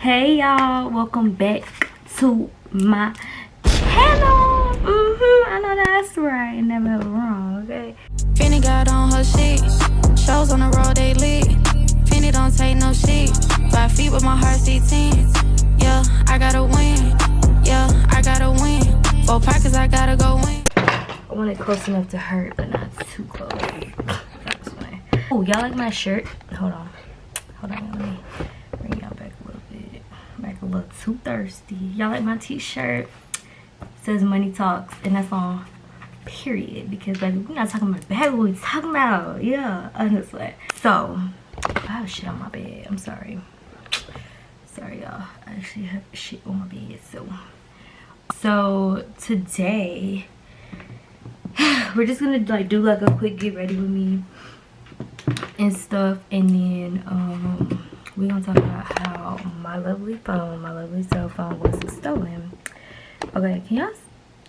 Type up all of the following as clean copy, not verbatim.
Hey y'all, welcome back to my channel. I know that's right, never wrong. Okay, Finny got on her shit. Shows on the road they lit. Finny don't take no shit. 5 feet with my heart C10. Yeah, I gotta win. Yeah, I gotta win. 4 pockets, I gotta go win. I want it close enough to hurt, but not too close. Oh, y'all like my shirt? Hold on, let me bring y'all back a little bit. Back a little too thirsty. Y'all like my t-shirt? It says Money Talks, and that's on period, because baby, we're not talking about bag, what we talking about. Yeah, honestly. So I have shit on my bed. I'm sorry y'all, I actually have shit on my bed. So today we're just gonna like do like a quick get ready with me and stuff, and then we're gonna talk about how my lovely cell phone was stolen. Okay, can y'all,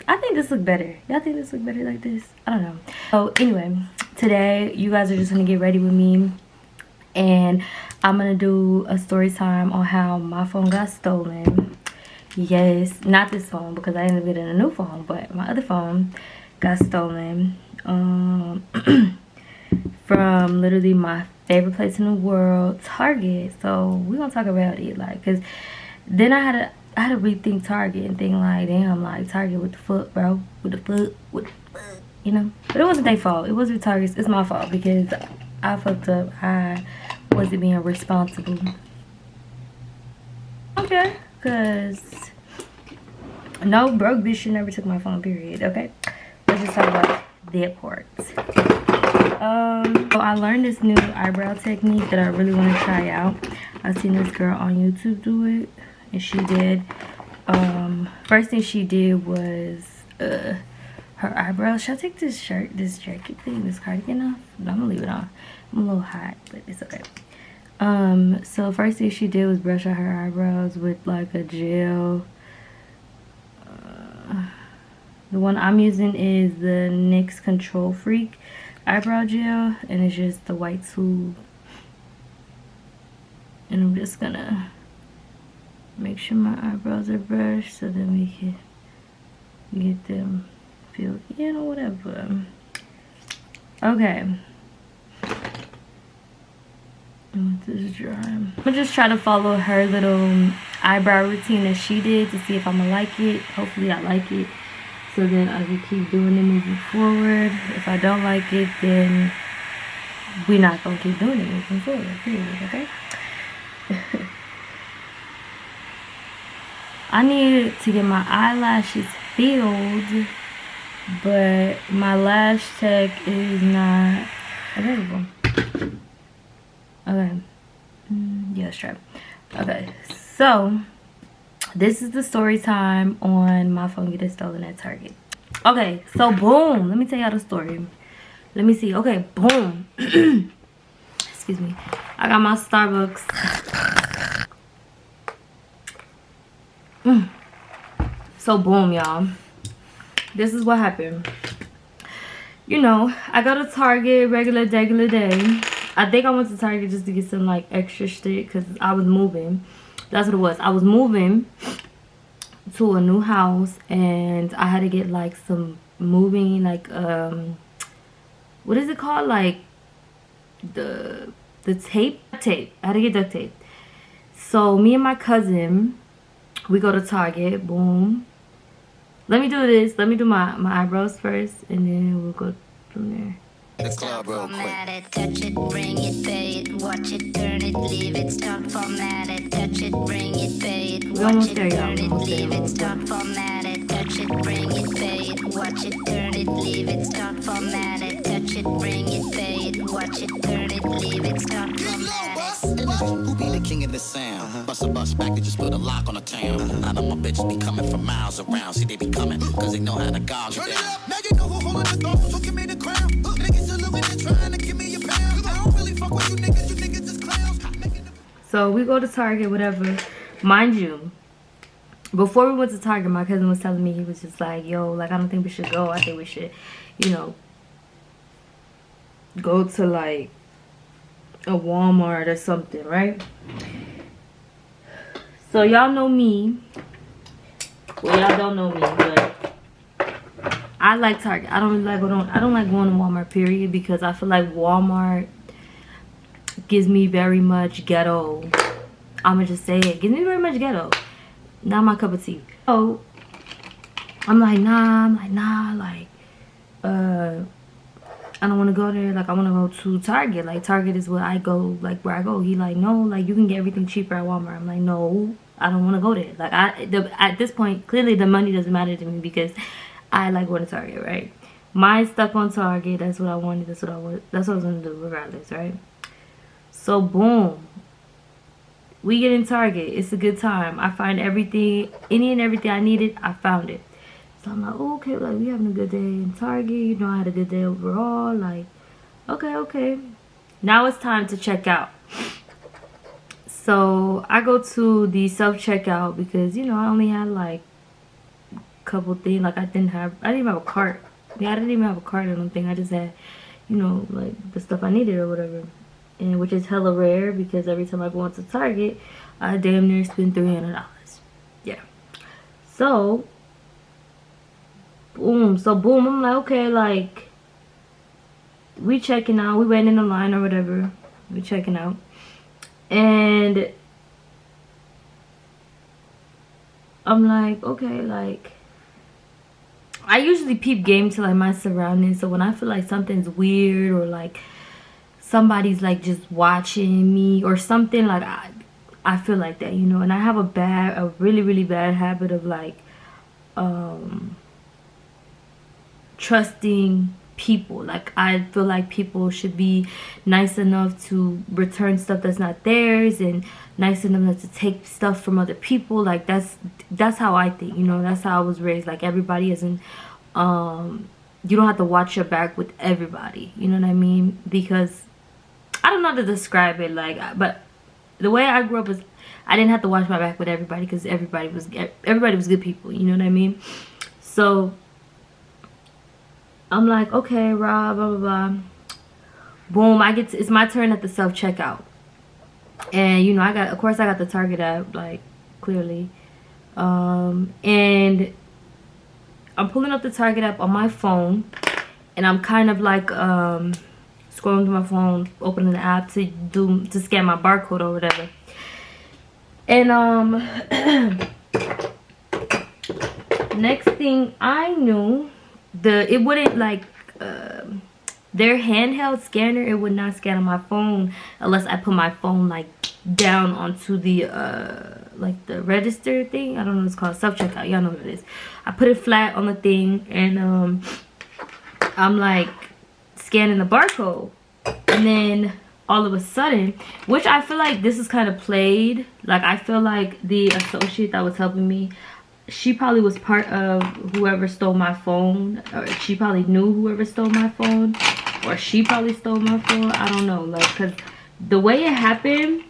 I think this look better. Y'all think this look better like this? I don't know. So anyway, today you guys are just gonna get ready with me, and I'm gonna do a story time on how my phone got stolen. Yes, not this phone, because I ended up getting a new phone, but my other phone got stolen from literally my favorite place in the world, Target. So we're gonna talk about it, like, because then I had to rethink Target and think like, damn, like Target, with the foot, bro, with the foot, you know. But it wasn't their fault. It wasn't Target's. It's my fault, because I fucked up. I wasn't being responsible. Okay, because no broke bitch should never took my phone, period. Okay, let's just talk about that part. So I learned this new eyebrow technique that I really want to try out. I seen this girl on YouTube do it, and she did. First thing she did was her eyebrows. Should I take this shirt, this jacket thing, this cardigan off? No, I'm gonna leave it on. I'm a little hot, but it's okay. So first thing she did was brush out her eyebrows with like a gel. The one I'm using is the NYX Control Freak eyebrow gel, and it's just the white tube. And I'm just gonna make sure my eyebrows are brushed so then we can get them filled in or whatever. Okay. This dry. I'm gonna just try to follow her little eyebrow routine that she did to see if I'm gonna like it. Hopefully I like it, so then I can keep doing it moving forward. If I don't like it, then we're not gonna keep doing it moving forward, period. Okay. I need to get my eyelashes filled, but my lash tech is not available. Okay. Yeah, let's try. Okay, so this is the story time on my phone getting stolen at Target. Okay, so boom, let me tell y'all the story. Let me see. Okay, boom. Excuse me. I got my Starbucks. So boom, y'all, this is what happened. You know, I go to Target regular day. I think I went to Target just to get some like extra shit, because I was moving. That's what it was. I was moving to a new house, and I had to get like some moving, like what is it called, like the tape. I had to get duct tape. So me and my cousin, we go to Target. Boom. Let me do this. Let me do my eyebrows first, and then we'll go from there. The club real quick. Touch it, bring it, pay it, watch it, turn it, leave it, start formatted. Touch it, bring it, pay it, watch it, turn it, leave it, start formatted. Touch it, bring it, pay it, watch it, turn it, leave it, start formatted. Touch it, bring it, pay it, watch it, turn it, leave it, start formatted. Who be the king of the sound? Bust a bus back to just put a lock on the town. I know my bitches be coming from miles around. See, they be coming because they know how to gog you down. Now you know who holding the throne, so give me the crown. Niggas are looking and trying to give me a pound. I don't really fuck with you niggas just clowns. So we go to Target, whatever. Mind you, before we went to Target, my cousin was telling me, he was just like, yo, like, I don't think we should go. I think we should, you know, go to like a Walmart or something, right? So y'all know me. Well, y'all don't know me, but I like Target. I don't like going to Walmart, period, because I feel like Walmart gives me very much ghetto. I'ma just say it. Gives me very much ghetto. Not my cup of tea. So I'm like, nah, I don't want to go there. Like, I want to go to Target. Like, Target is where I go. Like, where I go. He like, no, like, you can get everything cheaper at Walmart. I'm like, no, I don't want to go there. Like, at this point, clearly the money doesn't matter to me because I like going to Target, right? Mine stuck on Target. That's what I wanted. That's what I was going to do regardless, right? So, boom. We get in Target. It's a good time. I find everything, any and everything I needed, I found it. So I'm like, oh, okay, like, we having a good day in Target. You know, I had a good day overall. Like, okay. Now it's time to check out. So I go to the self-checkout because, you know, I only had, like, a couple things. Like, I didn't even have a cart. Yeah, I didn't even have a cart, I don't think. I just had, you know, like, the stuff I needed or whatever. And which is hella rare because every time I go into Target, I damn near spend $300. Yeah. So boom, I'm like, okay, like, we checking out, we waiting in the line or whatever, we checking out, and I'm like, okay, like, I usually peep game to like my surroundings, so when I feel like something's weird or like somebody's like just watching me or something, like, I feel like that, you know. And I have a really bad habit of like trusting people. Like, I feel like people should be nice enough to return stuff that's not theirs and nice enough to take stuff from other people. Like, that's how I think, you know. That's how I was raised. Like, everybody isn't you don't have to watch your back with everybody, you know what I mean? Because I don't know how to describe it, like, but the way I grew up was I didn't have to watch my back with everybody because everybody was good people, you know what I mean? So I'm like, okay, Rob, blah, blah, blah. Boom, it's my turn at the self-checkout. And, you know, of course I got the Target app, like, clearly. And I'm pulling up the Target app on my phone. And I'm kind of like, scrolling through my phone, opening the app to scan my barcode or whatever. And, next thing I knew, it wouldn't like their handheld scanner, it would not scan on my phone unless I put my phone like down onto the like the register thing. I don't know what it's called, self-checkout, y'all know what it is. I put it flat on the thing and I'm like scanning the barcode, and then all of a sudden, which I feel like this is kind of played, like I feel like the associate that was helping me, she probably was part of whoever stole my phone, or she probably knew whoever stole my phone, or she probably stole my phone. I don't know, like, because the way it happened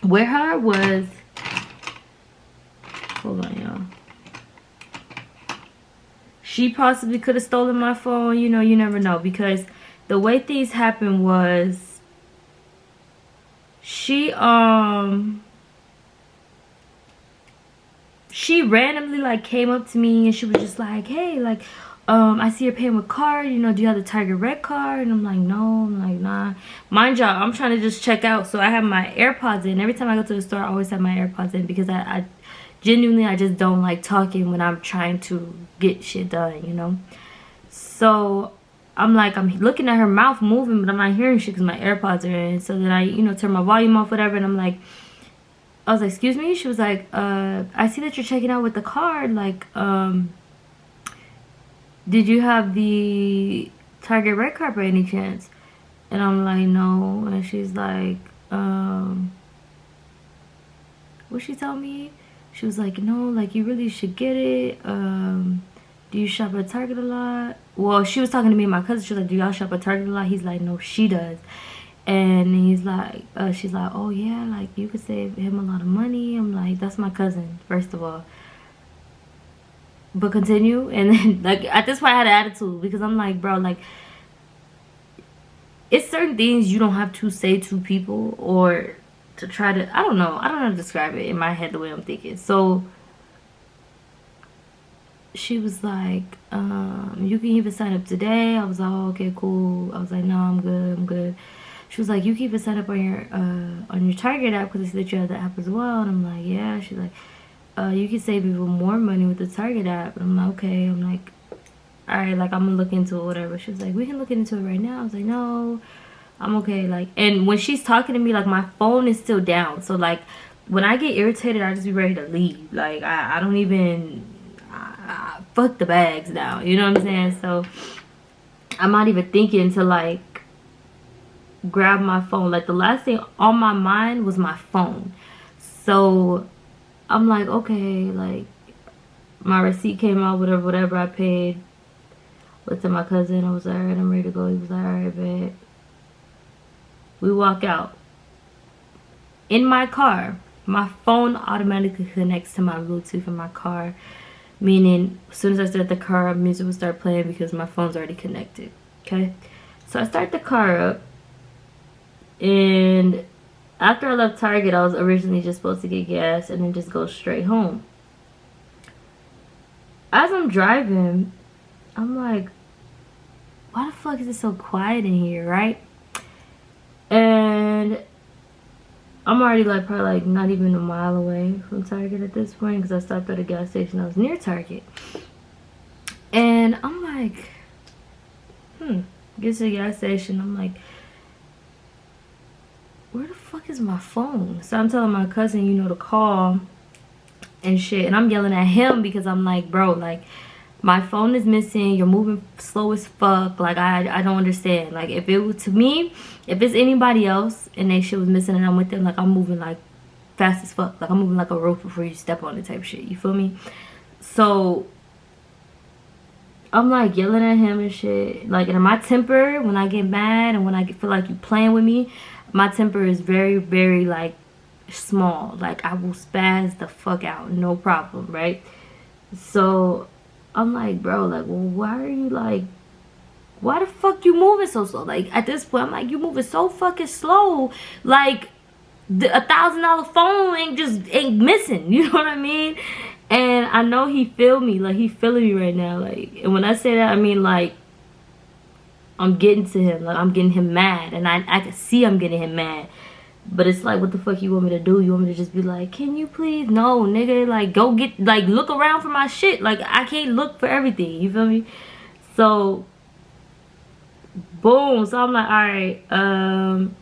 with her was, hold on, y'all, she possibly could have stolen my phone, you know, you never know, because the way things happened was she randomly like came up to me and she was just like, hey, like, I see you're paying with card, you know, do you have the Tiger Red card? And I'm like, no. I'm like, nah. Mind y'all, I'm trying to just check out, so I have my AirPods in. Every time I go to the store, I always have my AirPods in because I genuinely, I just don't like talking when I'm trying to get shit done, you know. So I'm like, I'm looking at her mouth moving, but I'm not hearing shit because my AirPods are in. So then I, you know, turn my volume off, whatever, and I'm like, I was like, excuse me? She was like, I see that you're checking out with the card. Like, did you have the Target Red card by any chance? And I'm like, no. And she's like, what she tell me? She was like, no, like, you really should get it. Do you shop at Target a lot? Well, she was talking to me and my cousin. She was like, do y'all shop at Target a lot? He's like, no, she does. And he's like, she's like, oh yeah, like, you could save him a lot of money. I'm like, that's my cousin, first of all. But continue. And then, like, at this point I had an attitude because I'm like, bro, like, it's certain things you don't have to say to people, or to try to, I don't know how to describe it in my head the way I'm thinking. So she was like, you can even sign up today. I was like, oh, okay, cool. I was like, no, I'm good. She was like, you can even sign up on your Target app, because I see that you have the app as well. And I'm like, yeah. She's like, you can save even more money with the Target app. And I'm like, okay. I'm like, all right, like, I'm gonna look into it, whatever. She was like, we can look into it right now. I was like, no, I'm okay. Like, and when she's talking to me, like, my phone is still down. So like, when I get irritated, I just be ready to leave. Like, I don't even fuck the bags down, you know what I'm saying? So I'm not even thinking to like grab my phone. Like, the last thing on my mind was my phone. So I'm like, okay, like, my receipt came out, whatever I paid. Went to my cousin. I was like, all right, I'm ready to go. He was like, all right, bet. We walk out. In my car, my phone automatically connects to my Bluetooth in my car. Meaning, as soon as I start the car up, music will start playing because my phone's already connected. Okay? So I start the car up. And after I left Target, I was originally just supposed to get gas and then just go straight home. As I'm driving, I'm like, why the fuck is it so quiet in here, right? And I'm already like probably like not even a mile away from Target at this point, because I stopped at a gas station that was near Target. And I'm like, get to the gas station. I'm like, where the fuck is my phone? So I'm telling my cousin, you know, to call and shit. And I'm yelling at him because I'm like, bro, like, my phone is missing. You're moving slow as fuck. Like, I don't understand. Like, if it was to me, if it's anybody else and they shit was missing and I'm with them, like, I'm moving like fast as fuck. Like, I'm moving like a rope before you step on it type shit. You feel me? So I'm like yelling at him and shit. Like, and my temper, when I get mad and when I feel like you playing with me, my temper is very, very like small. Like, I will spaz the fuck out, no problem, right? So I'm like, bro, like, well, why are you like, why the fuck you moving so slow? Like, at this point, I'm like, you moving so fucking slow. Like, the $1,000 phone ain't missing. You know what I mean? And I know he feel me. Like, he feeling me right now. Like, and when I say that, I mean, like, I'm getting to him. Like, I'm getting him mad. And I can see I'm getting him mad. But it's like, what the fuck you want me to do? You want me to just be like, can you please? No, nigga. Like, go get, like, look around for my shit. Like, I can't look for everything. You feel me? So, boom. So, I'm like, alright.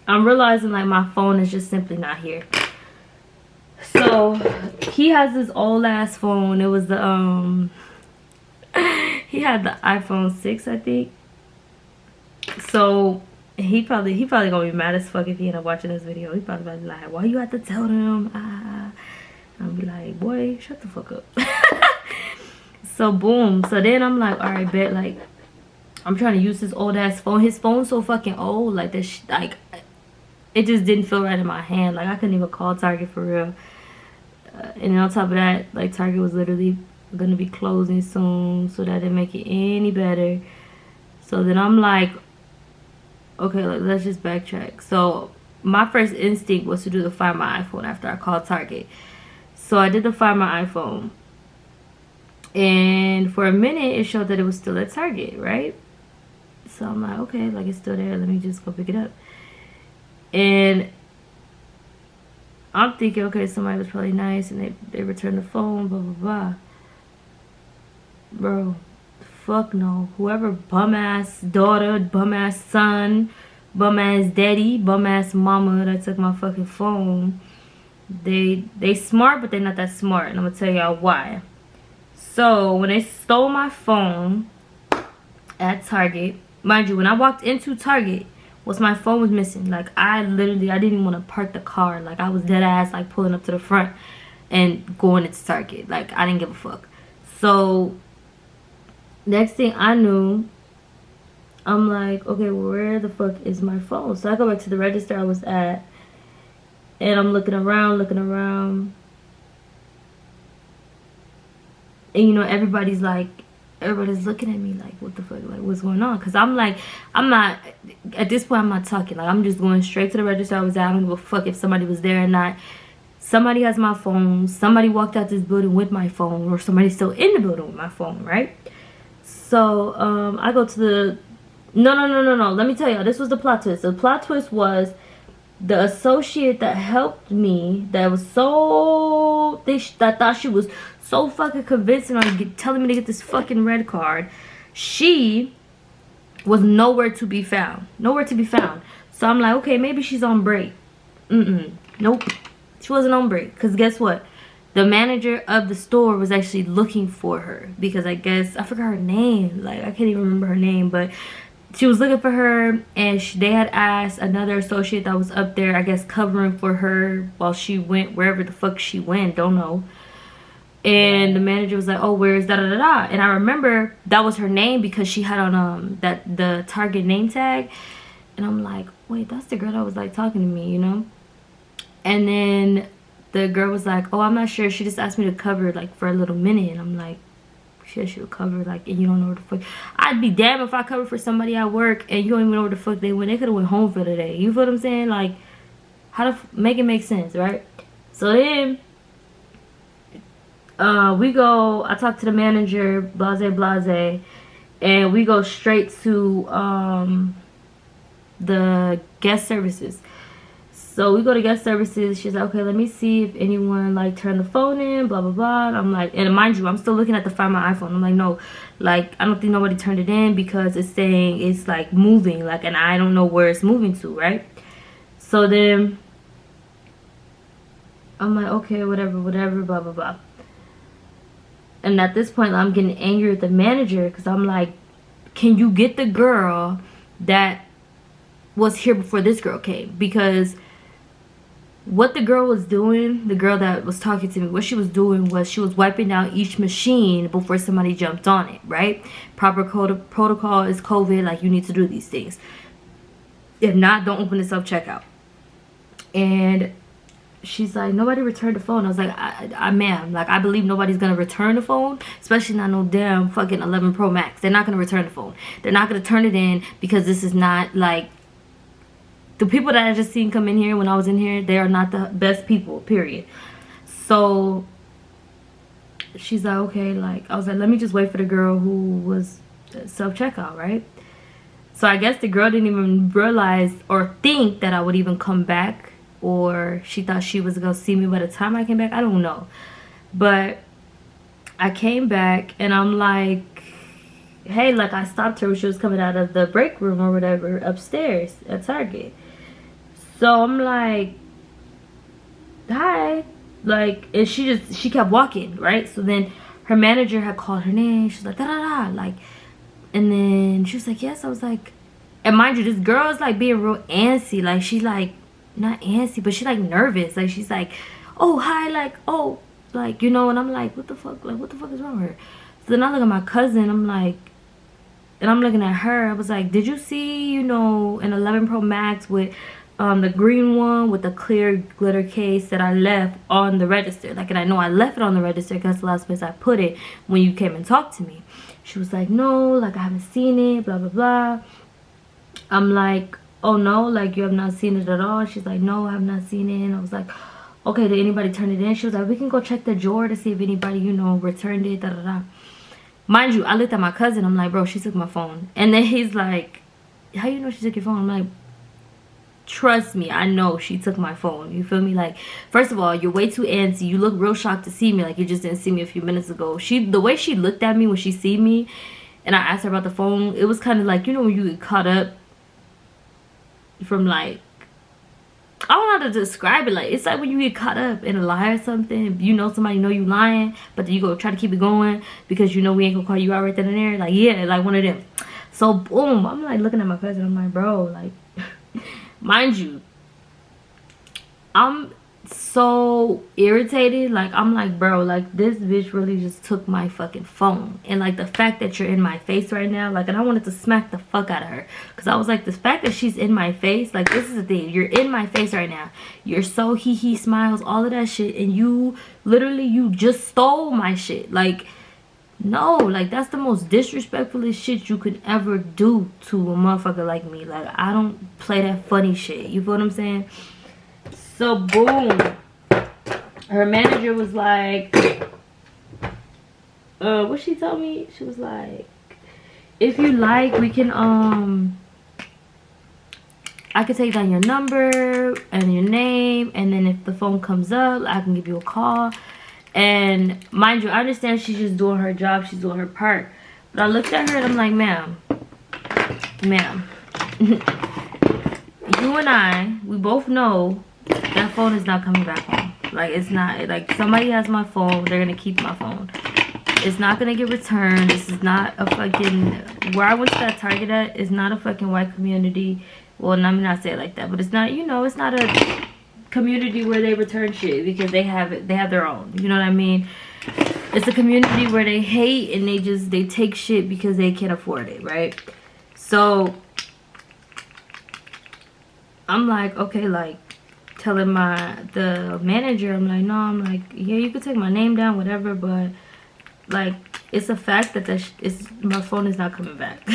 I'm realizing, like, my phone is just simply not here. So, he has this old ass phone. It was the, he had the iPhone 6, I think. So, he probably gonna be mad as fuck if he end up watching this video. He probably be like, why you have to tell them? I'll be like, boy, shut the fuck up. So boom. So then I'm like, all right, bet. Like, I'm trying to use this old ass phone. His phone's so fucking old. Like, this, like, it just didn't feel right in my hand. Like, I couldn't even call Target for real. And then on top of that, like, Target was literally gonna be closing soon, so that didn't make it any better. So then I'm like, okay, let's just backtrack. So my first instinct was to do the Find My iPhone after I called Target. So I did the Find My iPhone. And for a minute, it showed that it was still at Target, right? So I'm like, okay, like, it's still there. Let me just go pick it up. And I'm thinking, okay, somebody was probably nice and they returned the phone, blah, blah, blah. Bro. Fuck no. Whoever bum-ass daughter, bum-ass son, bum-ass daddy, bum-ass mama that took my fucking phone, they smart, but they're not that smart. And I'm gonna tell y'all why. So, when they stole my phone at Target, mind you, when I walked into Target, my phone was missing. Like, I didn't even want to park the car. Like, I was dead ass, like, pulling up to the front and going into Target. Like, I didn't give a fuck. So, next thing I knew, I'm like, okay, where the fuck is my phone? So I go back to the register I was at, and I'm looking around, and you know, everybody's like everybody's looking at me like, what the fuck, like, what's going on? Because I'm like, I'm not, at this point, I'm not talking. Like, I'm just going straight to the register I was at. I don't give a fuck if somebody was there or not. Somebody has my phone. Somebody walked out this building with my phone, or somebody's still in the building with my phone, right? So, I go to the, no. Let me tell y'all, this was the plot twist. The plot twist was the associate that helped me, that was so, that thought she was so fucking convincing on telling me to get this fucking red card, she was nowhere to be found. So I'm like, okay, maybe she's on break. Nope, she wasn't on break. Because guess what, the manager of the store was actually looking for her, because I guess, I forgot her name, like, I can't even remember her name, but she was looking for her, and they had asked another associate that was up there, I guess, covering for her while she went wherever the fuck she went, don't know. And the manager was like, oh, where's da-da-da-da? And I remember that was her name because she had on the Target name tag. And I'm like, wait, that's the girl that was like talking to me, you know? And then the girl was like, oh, I'm not sure. She just asked me to cover like for a little minute. And I'm like, she'll cover, like, and you don't know where the fuck. I'd be damned if I cover for somebody at work and you don't even know where the fuck they went. They could have went home for the day. You feel what I'm saying? Like, how to make it make sense, right? So then I talk to the manager, blase, and we go straight to the guest services. So we go to guest services. She's like, okay, let me see if anyone like turned the phone in, blah blah blah. And I'm like, and mind you, I'm still looking at the Find My iPhone. I'm like, no, like, I don't think nobody turned it in because it's saying it's like moving, like, and I don't know where it's moving to, right? So then I'm like, okay, whatever, blah blah blah. And at this point, I'm getting angry at the manager because I'm like, can you get the girl that was here before this girl came? Because what the girl was doing, the girl that was talking to me, what she was doing was she was wiping out each machine before somebody jumped on it, right? Proper protocol is COVID, like, you need to do these things. If not, don't open the self-checkout. And she's like, nobody returned the phone. I was like, ma'am, like, I believe nobody's gonna return the phone, especially not no damn fucking 11 Pro Max. They're not gonna return the phone. They're not gonna turn it in because this is not, like, the people that I just seen come in here when I was in here, they are not the best people, period. So she's like, okay, like, I was like, let me just wait for the girl who was self-checkout, right? So I guess the girl didn't even realize or think that I would even come back, or she thought she was gonna see me by the time I came back. I don't know. But I came back and I'm like, hey, like, I stopped her when she was coming out of the break room or whatever upstairs at Target. So I'm like, hi, like, and she kept walking, right? So then her manager had called her name. She's like, da da da, like, and then she was like, yes. I was like, and mind you, this girl is like being real antsy, like, she's like, not antsy, but she's like nervous, like, she's like, oh, hi, like, oh, like, you know. And I'm like, what the fuck, like, what the fuck is wrong with her? So then I look at my cousin, I'm like, and I'm looking at her, I was like, did you see, you know, an 11 Pro Max with the green one with the clear glitter case that I left on the register? Like, and I know I left it on the register because that's the last place I put it when you came and talked to me. She was like, no, like, I haven't seen it, blah blah blah. I'm like, oh no, like, you have not seen it at all? She's like, no, I have not seen it. And I was like, okay, did anybody turn it in? She was like, we can go check the drawer to see if anybody, you know, returned it, da da da. Mind you, I looked at my cousin, I'm like, bro, she took my phone. And then he's like, how you know she took your phone? I'm like, trust me, I know she took my phone. You feel me? Like, first of all, you're way too antsy. You look real shocked to see me, like you just didn't see me a few minutes ago. The way she looked at me when she see me and I asked her about the phone, it was kind of like, you know, when you get caught up from, like, I don't know how to describe it. Like, it's like when you get caught up in a lie or something. You know somebody know you lying, but then you go try to keep it going because you know we ain't gonna call you out right then and there. Like, yeah, like one of them. So boom, I'm like looking at my cousin, I'm like, bro, like, mind you, I'm so irritated. Like, I'm like, bro, like, this bitch really just took my fucking phone. And like, the fact that you're in my face right now, like, and I wanted to smack the fuck out of her, because I was like, the fact that she's in my face, like, this is the thing, you're in my face right now, you're so hee smiles, all of that shit, and you literally, you just stole my shit. Like, No, like that's the most disrespectful shit you could ever do to a motherfucker like me. Like I don't play that funny shit. You feel what I'm saying? So boom, her manager was like, what she told me? She was like, if you like, we can I can take down your number and your name, and then if the phone comes up, I can give you a call. And mind you, I understand she's just doing her job, she's doing her part. But I looked at her and I'm like, ma'am, you and I, we both know that phone is not coming back home. Like, it's not, like, somebody has my phone, they're gonna keep my phone. It's not gonna get returned. This is not a fucking, where I went to that Target at is not a fucking white community. Well, let me not say it like that, but it's not, you know, it's not a community where they return shit because they have it, they have their own, you know what I mean? It's a community where they hate and they take shit because they can't afford it, right? So I'm like, okay, like telling the manager, I'm like, no, I'm like, yeah, you could take my name down, whatever, but like it's a fact that my phone is not coming back.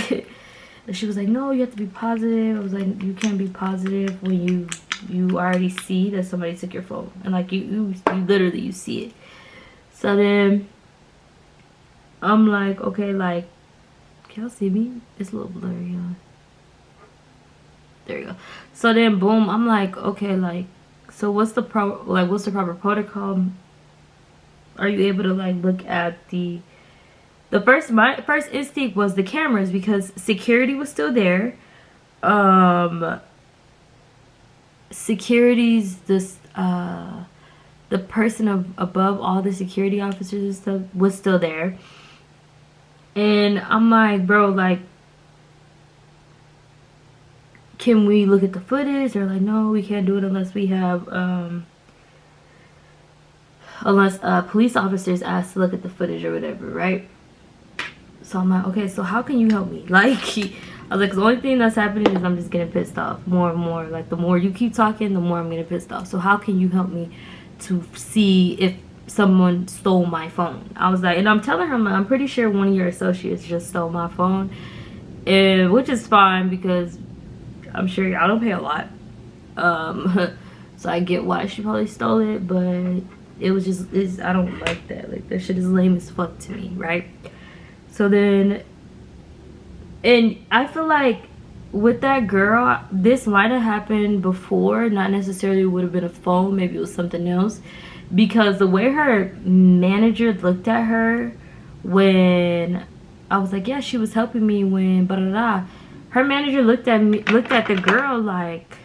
And she was like, no, you have to be positive. I was like, you can't be positive when you already see that somebody took your phone, and like you literally you see it. So then I'm like, okay, like, can y'all see me? It's a little blurry, y'all. There you go. So then boom, I'm like, okay, like, so what's the proper protocol? Are you able to like look at my first instinct was the cameras, because security was still there. Security's the person above all the security officers and stuff was still there. And I'm like, bro, like, can we look at the footage? They're like, no, we can't do it unless we have unless police officers ask to look at the footage or whatever, right? So I'm like, okay, so how can you help me? Like, I was like, the only thing that's happening is I'm just getting pissed off more and more. Like, the more you keep talking, the more I'm getting pissed off. So how can you help me to see if someone stole my phone? I was like, and I'm telling her, I'm pretty sure one of your associates just stole my phone, and which is fine because I'm sure y'all don't pay a lot. So I get why she probably stole it, but it was just, I don't like that. Like, that shit is lame as fuck to me, right? So then, and I feel like with that girl, this might have happened before, not necessarily would have been a phone, maybe it was something else, because the way her manager looked at her when I was like, yeah, she was helping me when blah, blah, blah. Her manager looked at the girl like,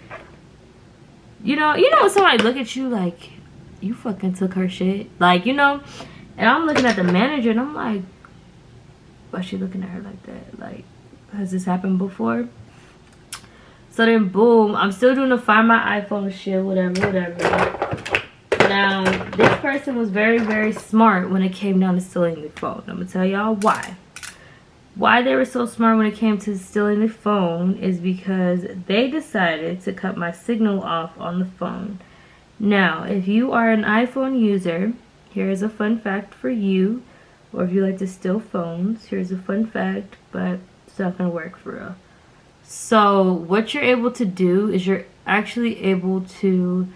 you know when somebody look at you like, you fucking took her shit, like, you know. And I'm looking at the manager and I'm like, why is she looking at her like that? Like, has this happened before? So then boom, I'm still doing the Find My iPhone shit, whatever. Now, this person was very, very smart when it came down to stealing the phone. I'm gonna tell y'all why. Why they were so smart when it came to stealing the phone is because they decided to cut my signal off on the phone. Now, if you are an iPhone user, here's a fun fact for you. Or if you like to steal phones, here's a fun fact, but it's not gonna work for real. So what you're able to do is you're actually able to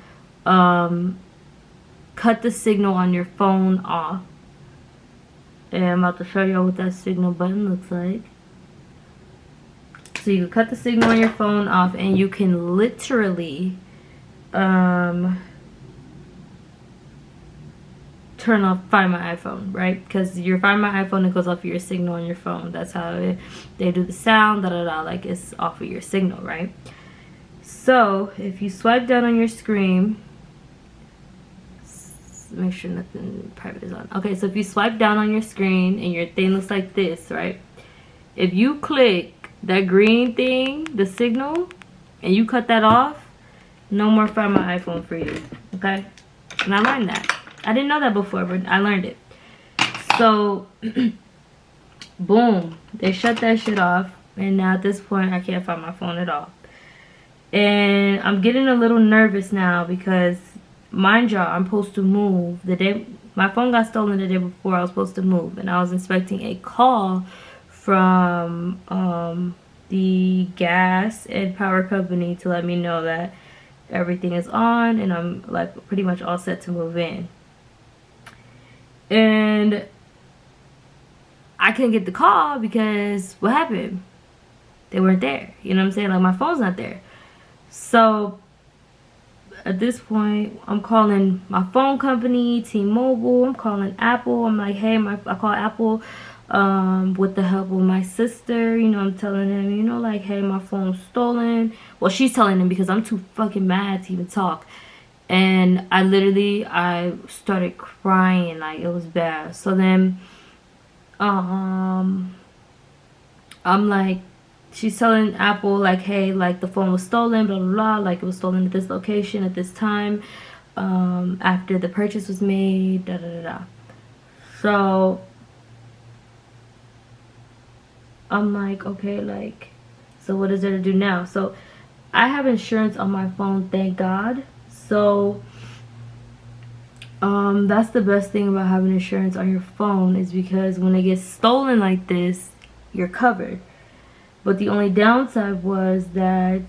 cut the signal on your phone off. And I'm about to show you what that signal button looks like. So you can cut the signal on your phone off, and you can literally turn off Find My iPhone, right? Because your Find My iPhone, it goes off of your signal on your phone. That's how they do the sound, like it's off of your signal, right? So if you swipe down on your screen, make sure nothing private is on. Okay, so if you swipe down on your screen and your thing looks like this, right? If you click that green thing, the signal, and you cut that off, no more Find My iPhone for you, okay? And I learned that. I didn't know that before, but I learned it. So, boom, they shut that shit off, and now at this point, I can't find my phone at all. And I'm getting a little nervous now because mind y'all, I'm supposed to move the day my phone got stolen. The day before I was supposed to move, and I was expecting a call from the gas and power company to let me know that everything is on and I'm like pretty much all set to move in. And I couldn't get the call because what happened? They weren't there. You know what I'm saying? Like, my phone's not there. So at this point, I'm calling my phone company, T-Mobile. I'm calling Apple. I'm like, hey, I call Apple with the help of my sister. You know, I'm telling them, you know, like, hey, my phone's stolen. Well, she's telling them because I'm too fucking mad to even talk. And I started crying. Like, it was bad. So then I'm like, she's telling Apple, like, hey, like, the phone was stolen, blah, blah, blah. Like, it was stolen at this location at this time, after the purchase was made, da, da, da, da. So I'm like, okay, like, so what is there to do now? So I have insurance on my phone, thank God. So that's the best thing about having insurance on your phone, is because when it gets stolen like this, you're covered. But the only downside was that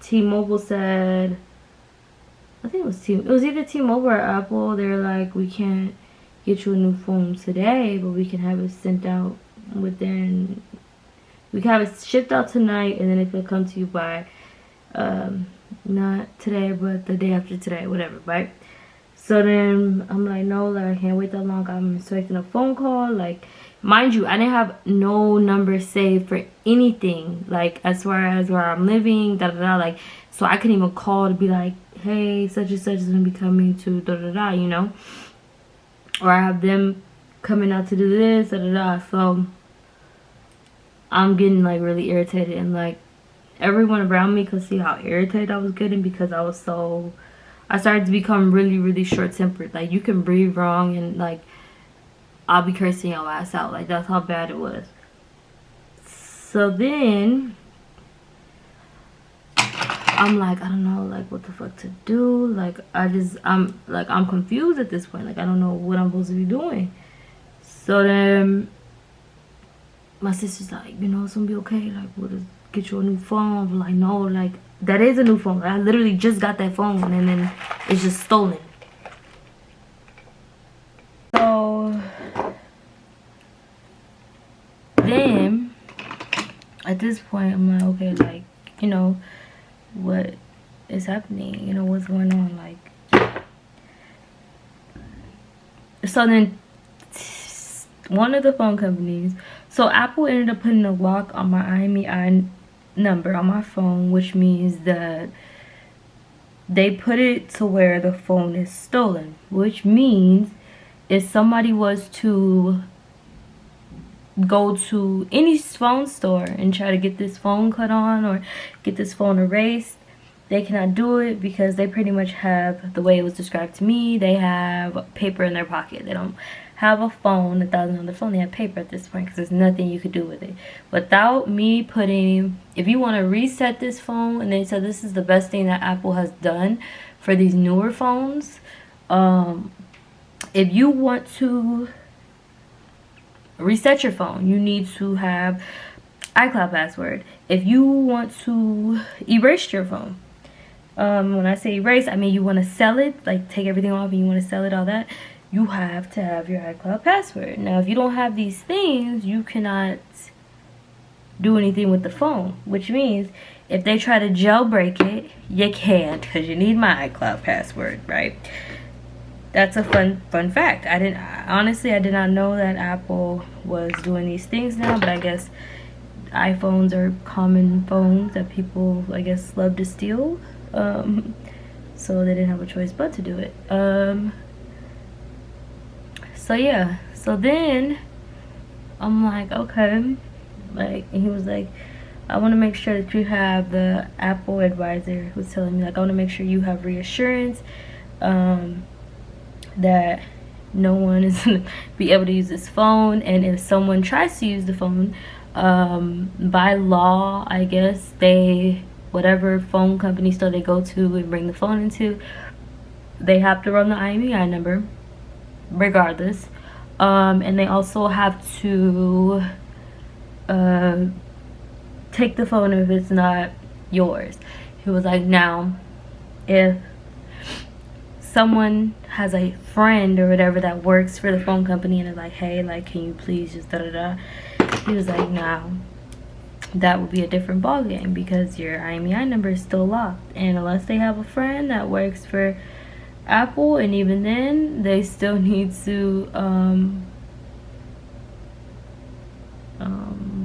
T-Mobile said, I think it was either T-Mobile or Apple. They're like, we can't get you a new phone today, but we can have it sent out within, we can have it shipped out tonight, and then it will come to you by not today but the day after today, whatever, right? So then I'm like, no, like, I can't wait that long. I'm expecting a phone call. Like, mind you, I didn't have no number saved for anything, like, as far as where I'm living, da da da, like, so I couldn't even call to be like, hey, such and such is gonna be coming to da da da, you know, or I have them coming out to do this, da da da. So I'm getting like really irritated, and like everyone around me could see how irritated I was getting because I started to become really, really short-tempered. Like, you can breathe wrong and like I'll be cursing your ass out. Like, that's how bad it was. So then I'm like, I don't know, like, what the fuck to do. Like, I'm confused at this point. Like, I don't know what I'm supposed to be doing. So then my sister's like, you know, it's gonna be okay. Like, we'll just get you a new phone. I'm like, no, like, that is a new phone. I literally just got that phone and then it's just stolen. So then at this point I'm like, okay, like, you know, what is happening? You know, what's going on? Like, so then one of the phone companies, so Apple ended up putting a lock on my IMEI number on my phone, which means that they put it to where the phone is stolen, which means if somebody was to go to any phone store and try to get this phone cut on or get this phone erased, they cannot do it because they pretty much have, the way it was described to me, they have paper in their pocket. They don't have a phone, $1,000 phone. They have paper at this point because there's nothing you could do with it without me putting, if you want to reset this phone, and they said this is the best thing that Apple has done for these newer phones. If you want to reset your phone, you need to have iCloud password. If you want to erase your phone, when I say erase, I mean you want to sell it, like take everything off and you want to sell it, all that, you have to have your iCloud password. Now, if you don't have these things, you cannot do anything with the phone, which means if they try to jailbreak it, you can't, because you need my iCloud password, right? That's a fun fact. Honestly, I did not know that Apple was doing these things now, but I guess iPhones are common phones that people, I guess, love to steal. So they didn't have a choice but to do it. So yeah, so then I'm like, okay, like, and he was like, I want to make sure that you have, the Apple advisor who's telling me, like, I want to make sure you have reassurance that no one is going to be able to use this phone, and if someone tries to use the phone, by law, I guess, whatever phone company store they go to and bring the phone into, they have to run the IMEI number regardless. And they also have to take the phone if it's not yours. He was like, now if someone has a friend or whatever that works for the phone company and is like, hey, like, can you please just da da da, he was like, now that would be a different ball game because your IMEI number is still locked, and unless they have a friend that works for Apple, and even then they still need to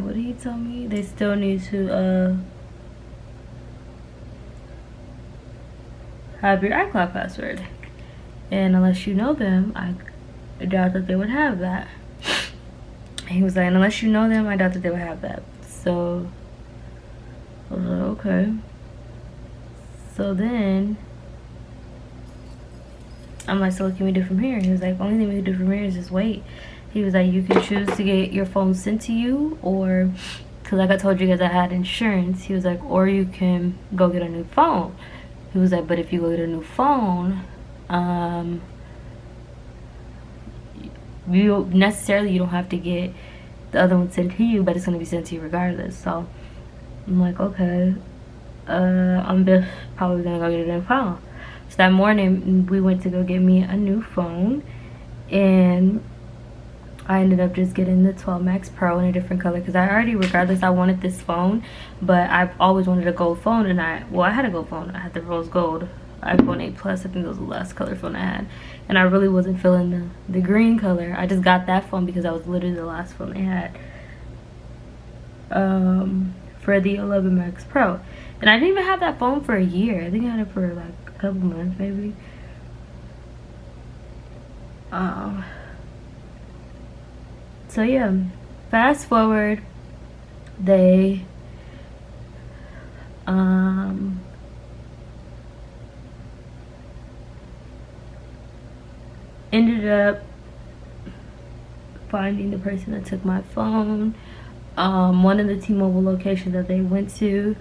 what did he tell me? They still need to have your iCloud password, and unless you know them, I doubt that they would have that. He was like, unless you know them, I doubt that they would have that. So I was like, okay. So then I'm like, so what can we do from here? He was like, only thing we can do from here is just wait. He was like, you can choose to get your phone sent to you, or, because like I told you guys I had insurance, he was like, or you can go get a new phone. He was like, but if you go get a new phone, you don't have to get the other one sent to you, but it's going to be sent to you regardless. So I'm like, okay, I'm just probably going to go get a new phone. So that morning we went to go get me a new phone, and I ended up just getting the 12 Max Pro in a different color because regardless, I wanted this phone, but I've always wanted a gold phone, and I had a gold phone. I had the rose gold iPhone 8 Plus. I think that was the last color phone I had, and I really wasn't feeling the green color. I just got that phone because that was literally the last phone they had for the 11 Max Pro, and I didn't even have that phone for a year. I think I had it for like a couple months maybe. So yeah, fast forward, they ended up finding the person that took my phone. One of the T-Mobile locations that they went to,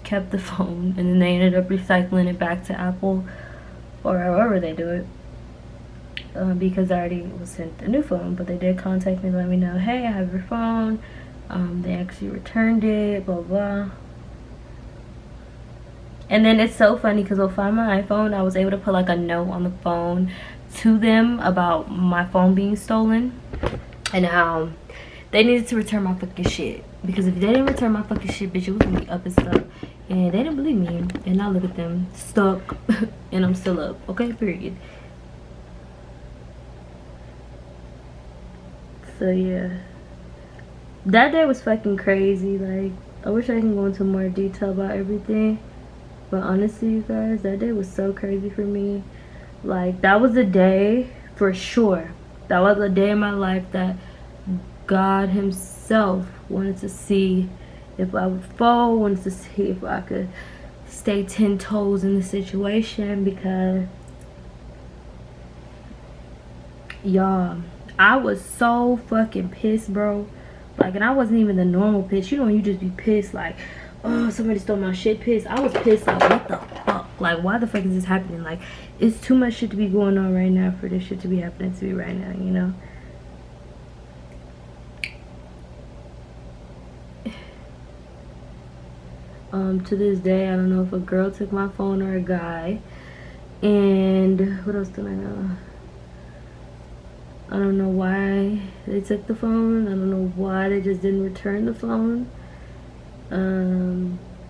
kept the phone, and then they ended up recycling it back to Apple or however they do it, because I already was sent a new phone. But they did contact me to let me know, hey, I have your phone. They actually returned it, blah blah. And then it's so funny because they'll find my iPhone. I was able to put like a note on the phone to them about my phone being stolen and how they needed to return my fucking shit, because if they didn't return my fucking shit, bitch, it was gonna be up and stuck. And they didn't believe me, and now look at them, stuck. And I'm still up, okay, period. So yeah, that day was fucking crazy. Like, I wish I can go into more detail about everything, but honestly, you guys, that day was so crazy for me. Like, that was a day for sure, that was a day in my life that God himself wanted to see if I would fall, wanted to see if I could stay 10 toes in the situation, because y'all, I was so fucking pissed, bro. Like, and I wasn't even the normal pissed. You know when you just be pissed, like, oh, somebody stole my shit, pissed. I was pissed, like, what the fuck? Like, why the fuck is this happening? Like, it's too much shit to be going on right now for this shit to be happening to me right now, you know? To this day, I don't know if a girl took my phone or a guy. And what else do I know? I don't know why they took the phone. I don't know why they just didn't return the phone.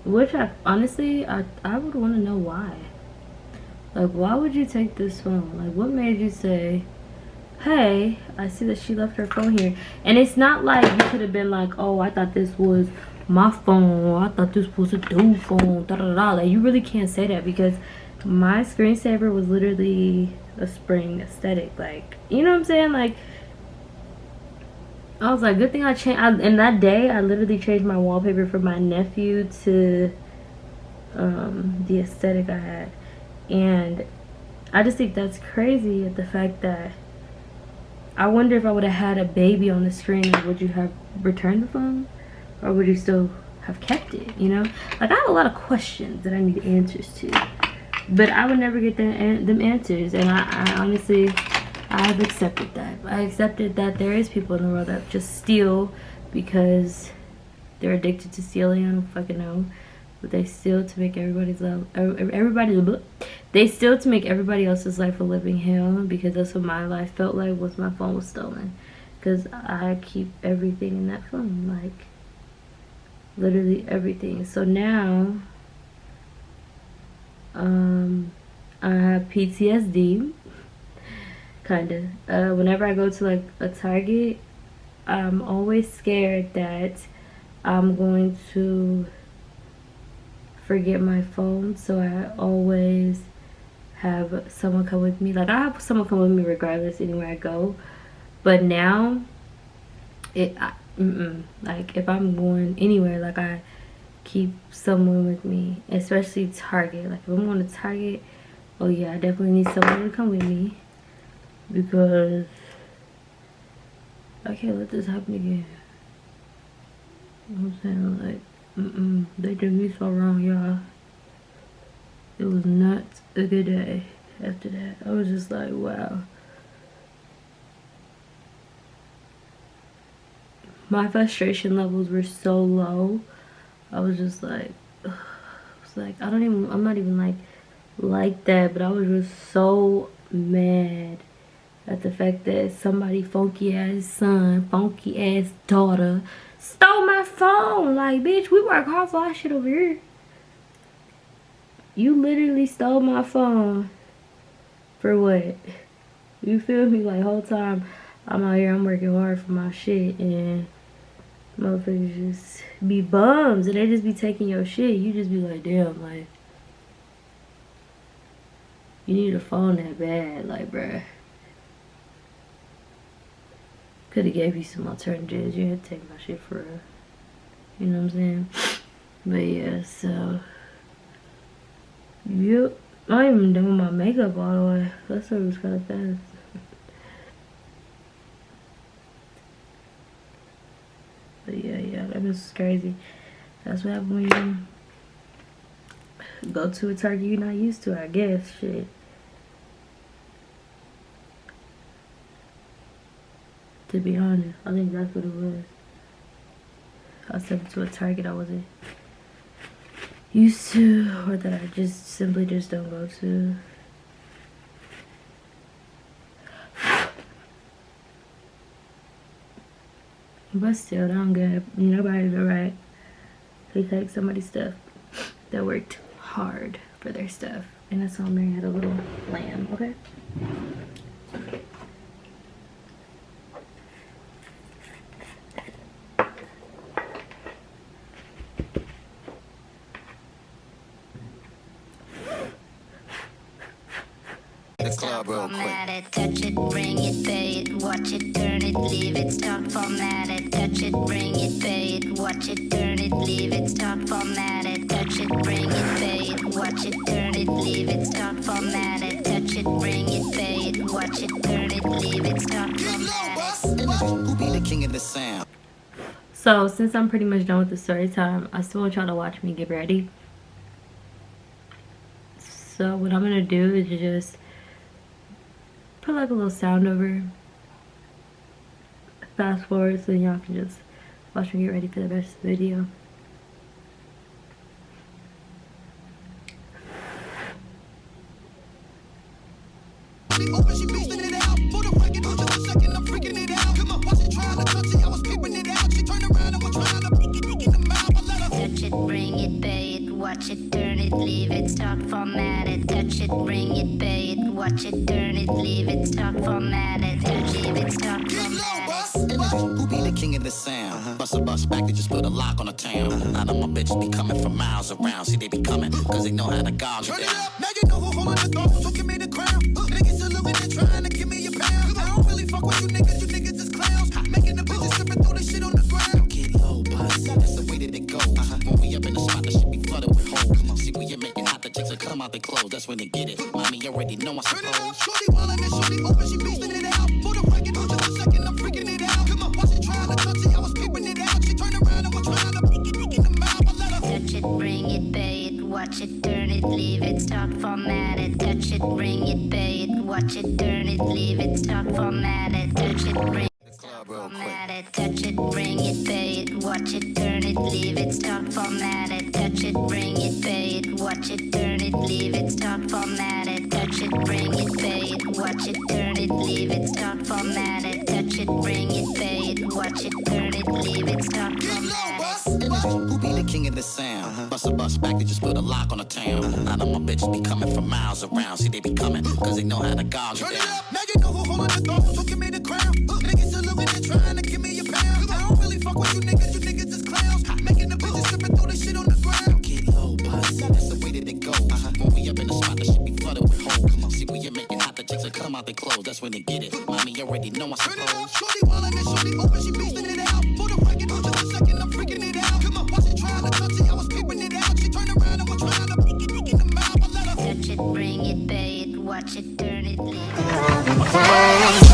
Which I honestly I would want to know why. Like, why would you take this phone? Like, what made you say, hey, I see that she left her phone here? And it's not like you could have been like, oh, I thought this was my phone, I thought this was a dude phone, da da da. Like, you really can't say that, because my screensaver was literally a spring aesthetic. Like, you know what I'm saying? Like, I was like, good thing I changed. And that day I literally changed my wallpaper from my nephew to the aesthetic I had. And I just think that's crazy, at the fact that I wonder if I would have had a baby on the screen, would you have returned the phone? Or would you still have kept it, you know? Like, I have a lot of questions that I need answers to, but I would never get them answers. And I honestly, I've accepted that. I accepted that there is people in the world that just steal because they're addicted to stealing. I don't fucking know, but they steal to make they steal to make everybody else's life a living hell, because that's what my life felt like once my phone was stolen. Because I keep everything in that phone, like literally everything. So now I have PTSD, kind of. Whenever I go to like a Target, I'm always scared that I'm going to forget my phone. So I always have someone come with me. Like, I have someone come with me regardless anywhere I go. But now, like, if I'm going anywhere, like, I keep someone with me, especially Target. Like, if I'm going to Target, oh yeah, I definitely need someone to come with me, because I can't let this happen again. You know what I'm saying? Like, they did me so wrong, y'all. It was not a good day after that. I was just like, wow. My frustration levels were so low. I was just like, ugh. I was like, I'm not even like that, but I was just so mad at the fact that somebody funky ass son, funky ass daughter stole my phone. Like, bitch, we work hard for our shit over here. You literally stole my phone. For what? You feel me? Like, whole time I'm out here, I'm working hard for my shit, and motherfuckers just be bums, and they just be taking your shit. You just be like, damn, like, you need a phone that bad, like, bruh. Could have gave you some alternatives. You had to take my shit for real. You know what I'm saying? But yeah, so, yep. I ain't even doing my makeup all the way. That stuff was kind of fast. But yeah, that was crazy. That's what happened when you go to a Target you're not used to, I guess. Shit. To be honest, I think that's what it was. I stepped into a Target I wasn't used to, or that I just simply just don't go to. But still, I'm good. Nobody's alright. They take somebody's stuff that worked hard for their stuff. And that's how Mary had a little lamb, okay? The club real quick. Format it, touch it, bring it, pay it, watch it, turn it, leave it, start, format it, touch it, bring it, pay it, watch it, turn it, leave it, start, format it, touch it, bring it, pay it, watch it, turn it, leave it, start, format it, touch it, bring it, pay it, watch it, turn it, leave it, start, format it. Who be the king of the sound? So, since I'm pretty much done with the story time, I still want y'all to watch me get ready. So, what I'm gonna do is just put like a little sound over, fast forward, so y'all can just watch me get ready for the rest of the video. Touch it, bring it, pay it, watch it, turn it, leave it, start, format it, touch it, bring it, pay it, watch it, turn it, leave it, start, format it, touch, leave it, start, format it. Who be the king of the sound? Bust a bus back, they just put a lock on the town. I know my bitches be coming from miles around. See, they be coming, cause they know how to gog it down. Now you know who holding the throne, so give me the crown. Niggas saluting and trying to give me a pound. I don't really fuck with you niggas is clowns. Making the bitches stripping through this shit on the ground. Get low, boss, that's the way that it goes. When we up in the spot, that shit be flooded with holes. Come on, see, we ain't making hot, the chicks will come out they clothes. That's when they get it. Mommy already know I suppose. Turn it up, shorty wildin' and shorty open, she beastin' it out. For the record, don't just a second, I'm freaking it out. Come on, watch it trying to touch it, I was peeping it out. She turned around and was trying to peek it in the mouth. it, pay it, watch it, turn it, leave it, start, format it, touch it, bring it, pay it, watch it, turn it, leave it, start, format it, touch it, bring it, start, format it, touch it, bring it, pay it, watch it, turn it, leave it, start, format it, touch it, bring it, pay it, watch it, turn it, leave it, start, format it, touch it, bring it, pay it, watch it, turn it, leave it, start, format it, touch it, bring it, pay it, watch it, turn it, leave it, start, format it. Who be the king of the sound? Bust a bus back, they just put a lock on the town. Now that my bitches be coming from miles around. See, they be coming, cause they know how to gouge it down. Now you know who holding the throne, so give me the crown. Niggas saluting and trying to give me a pound. I don't really fuck with you niggas is clowns. Making the bitches stripping through the shit on the ground. Get low, bus, that's the way that it goes. When we up in the spot, the shit be flooded with holes. Come on, see when you make it hot, the chicks will come out they clothes. That's when they get it. Mommy already know I suppose. Shorty wildin' and shorty open, she beastin' it out. For the record, on just a second, I'm freaking it out. Come on, watch it trying to touch it, I was peeping it out. She turned around and was trying to peek it in the mouth. I let her touch it, bring it, pay it, watch it, turn it, leave it.